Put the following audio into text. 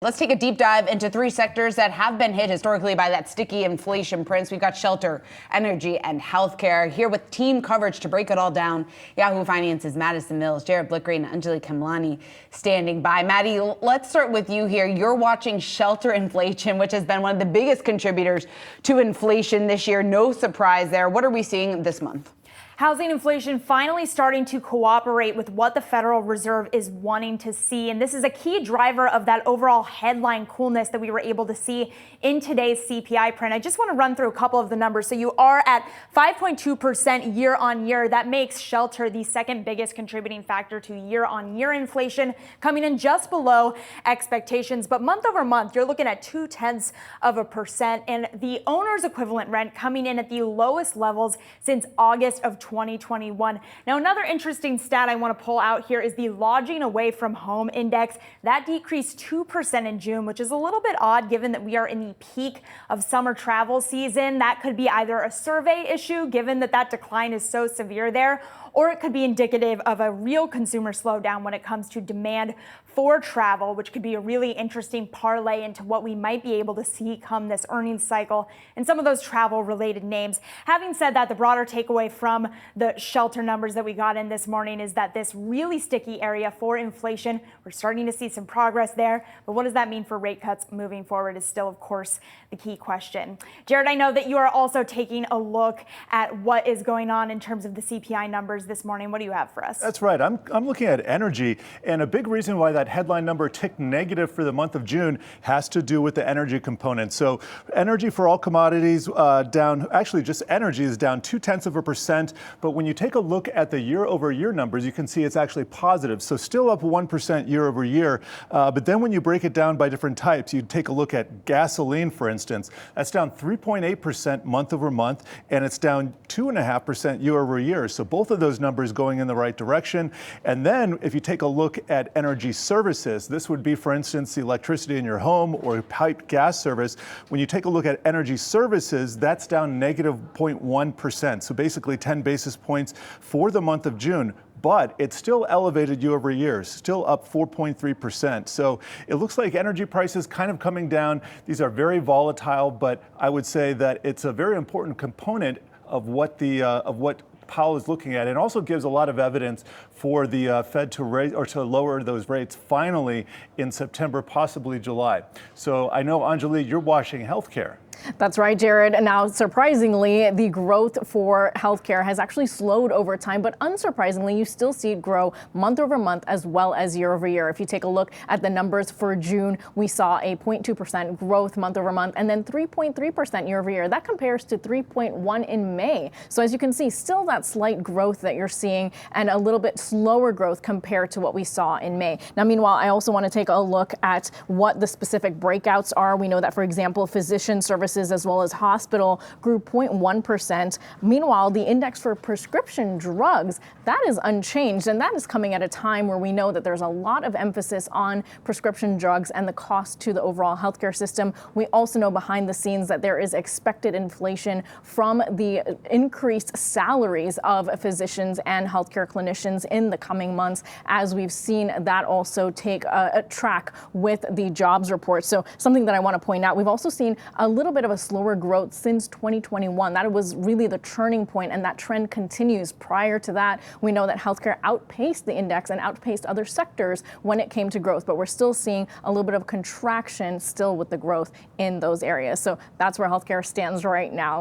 Let's take a deep dive into three sectors that have been hit historically by that sticky inflation, Prince. We've got shelter, energy, and healthcare. Here with team coverage to break it all down, Yahoo Finance's Madison Mills, Blikre, and Anjalee Khemlani standing by. Maddie, let's start with you here. You're watching shelter inflation, which has been one of the biggest contributors to inflation this year. No surprise there. What are we seeing this month? Housing inflation finally starting to cooperate with what the Federal Reserve is wanting to see. And this is a key driver of that overall headline coolness that we were able to see in today's CPI print. I just want to run through a couple of the numbers. So you are at 5.2% year on year. That makes shelter the second biggest contributing factor to year on year inflation, coming in just below expectations. But month over month, you're looking at 0.2%. And the owner's equivalent rent coming in at the lowest levels since August of 2021. Now, another interesting stat I want to pull out here is the lodging away from home index. That decreased 2% in June, which is a little bit odd given that we are in the peak of summer travel season. That could be either a survey issue, given that that decline is so severe there, or it could be indicative of a real consumer slowdown when it comes to demand for travel, which could be a really interesting parlay into what we might be able to see come this earnings cycle and some of those travel related names. Having said that, the broader takeaway from the shelter numbers that we got in this morning is that this really sticky area for inflation, we're starting to see some progress there. But what does that mean for rate cuts moving forward is still, of course, the key question. Jared, I know that you are also taking a look at what is going on in terms of the CPI numbers this morning. What do you have for us? That's right. I'm looking at energy, and a big reason why that headline number ticked negative for the month of June has to do with the energy component. So energy for all commodities down, actually just energy is down 0.2%. But when you take a look at the year over year numbers, you can see it's actually positive. So still up 1% year over year. But then when you break it down by different types, you take a look at gasoline, for instance, that's down 3.8% month over month, and it's down 2.5% year over year. So both of those numbers going in the right direction. And then if you take a look at energy services, this would be, for instance, the electricity in your home or piped gas service. When you take a look at energy services, that's down negative 0.1%. So basically 10 basis points for the month of June. But it's still elevated year over year, still up 4.3%. So it looks like energy prices kind of coming down. These are very volatile, but I would say that it's a very important component of what Powell is looking at, and also gives a lot of evidence for the Fed to raise or to lower those rates finally in September, possibly July. So I know, Anjalee, you're watching healthcare. That's right, Jared. Now, surprisingly, the growth for healthcare has actually slowed over time, but unsurprisingly, you still see it grow month over month as well as year over year. If you take a look at the numbers for June, we saw a 0.2% growth month over month and then 3.3% year over year. That compares to 3.1 in May. So as you can see, still that slight growth that you're seeing and a little bit slower growth compared to what we saw in May. Now, meanwhile, I also want to take a look at what the specific breakouts are. We know that, for example, physician services as well as hospital grew 0.1%. Meanwhile, the index for prescription drugs, that is unchanged. And that is coming at a time where we know that there's a lot of emphasis on prescription drugs and the cost to the overall healthcare system. We also know behind the scenes that there is expected inflation from the increased salaries of physicians and healthcare clinicians in the coming months, as we've seen that also take a track with the jobs report. So something that I want to point out, we've also seen a little bit of a slower growth since 2021. That was really the turning point, and that trend continues. Prior to that, we know that healthcare outpaced the index and outpaced other sectors when it came to growth, but we're still seeing a little bit of contraction still with the growth in those areas. So that's where healthcare stands right now.